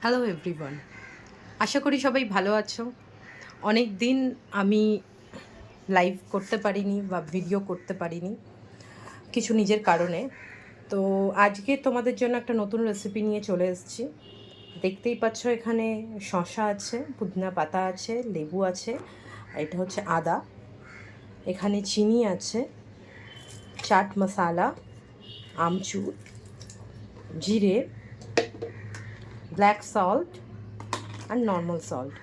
Hello everyone, আশা করি সবাই ভালো আছো। অনেক দিন আমি লাইভ করতে পারিনি বা ভিডিও করতে পারিনি কিছু নিজের কারণে। তো আজকে তোমাদের জন্য একটা নতুন রেসিপি নিয়ে চলে এসেছি। দেখতেই পাচ্ছ এখানে শসা আছে, পুদিনা পাতা আছে, লেবু আছে, এটা হচ্ছে আদা, এখানে চিনি আছে, চাট মশালা, আমচুর, জিরে, ব্ল্যাক সল্ট আর normal salt,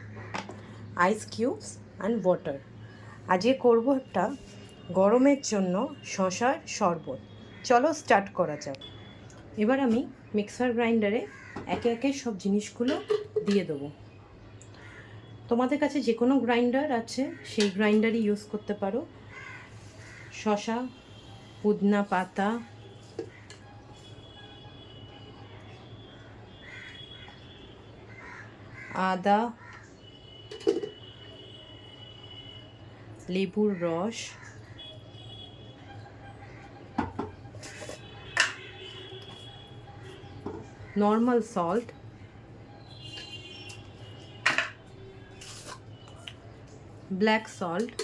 ice cubes and water. আজকে করবো একটা গরমের জন্য শসার শরবত। চলো স্টার্ট করা যাক। এবার আমি মিক্সার গ্রাইন্ডারে একে একে সব জিনিসগুলো দিয়ে দেবো। তোমাদের কাছে যে কোনো গ্রাইন্ডার আছে সেই গ্রাইন্ডারই ইউজ করতে পারো। শসা, পুদিনা পাতা, আদা, লেবুর রস, নর্মাল সল্ট, ব্ল্যাক সল্ট,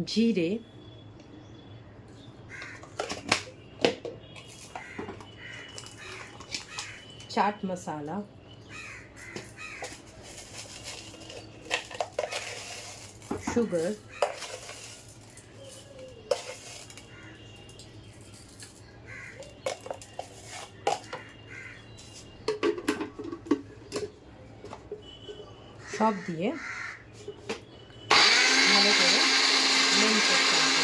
জিরে, চাট মশালা, সুগার, সব দিয়ে ভালো করে ব্লেন্ড করতে হবে।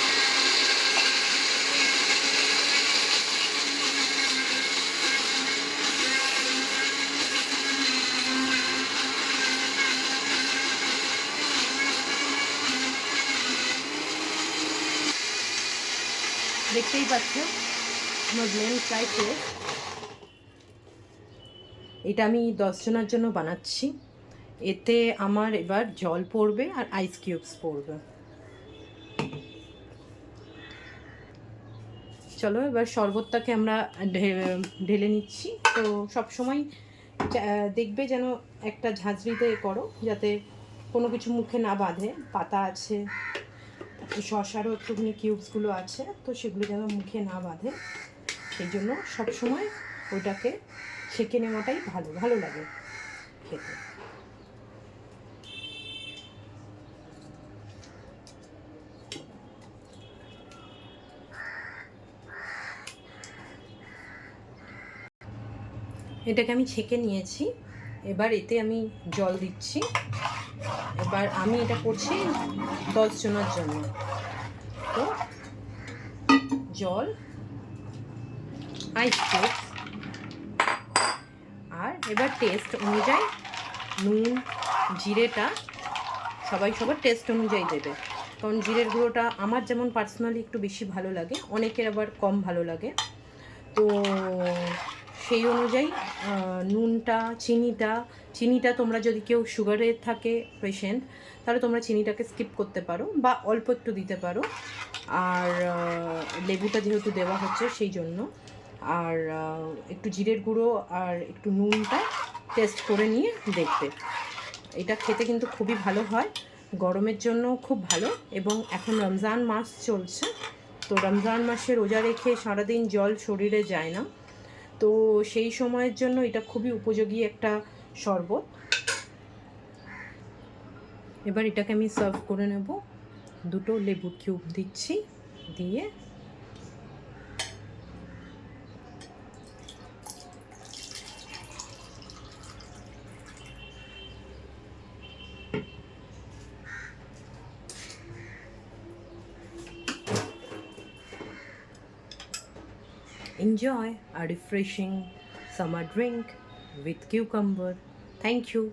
দেখতেই পাচ্ছ আমার ব্লেন্ড প্রায় শেষ। এটা আমি 10 জনের জন্য বানাচ্ছি। এতে আমার এবার জল পড়বে আর আইস কিউবস পড়বে। চলো এবার শরবতটাকে আমরা ঢেলে নিচ্ছি। তো সবসময় দেখবে যেন একটা ঝাঁঝরিতে করো, যাতে কোনো কিছু মুখে না বাঁধে। পাতা আছে, শসারও একটুখানি কিউবসগুলো আছে, তো সেগুলো যেন মুখে না বাঁধে, সেই জন্য সবসময় ওটাকে ছেঁকে নেওয়াটাই ভালো লাগে খেতে। এটাকে আমি ছেঁকে নিয়েছি। এবার এতে আমি জল দিচ্ছি। এবার আমি এটা করছি 10 জনের জন্য। তো জল, আইস কিউব, আর এবার টেস্ট অনুযায়ী নুন, জিরেটা সবার টেস্ট অনুযায়ী দেবে। কারণ জিরের গুঁড়োটা আমার যেমন পার্সোনালি একটু বেশি ভালো লাগে, অনেকের আবার কম ভালো লাগে। তো সেই অনুযায়ী নুনটা, চিনিটা তোমরা যদি কেউ সুগারের থাকে পেশেন্ট, তাহলে তোমরা চিনিটাকে স্কিপ করতে পারো বা অল্প একটু দিতে পারো। আর লেবুটা যেহেতু দেওয়া হচ্ছে সেই জন্য, আর একটু জিরের গুঁড়ো আর একটু নুনটা টেস্ট করে নিয়ে দেখবে। এটা খেতে কিন্তু খুবই ভালো হয়, গরমের জন্য খুব ভালো। এবং এখন রমজান মাস চলছে, তো রমজান মাসে রোজা রেখে সারাদিন জল শরীরে যায় না, তো সেই সময়ের জন্য এটা খুবই উপযোগী একটা শরবত। এবার এটাকে আমি সার্ভ করে নেব। দুটো লেবুর কিউব দিচ্ছি, দিয়ে enjoy a refreshing summer drink with cucumber. Thank you.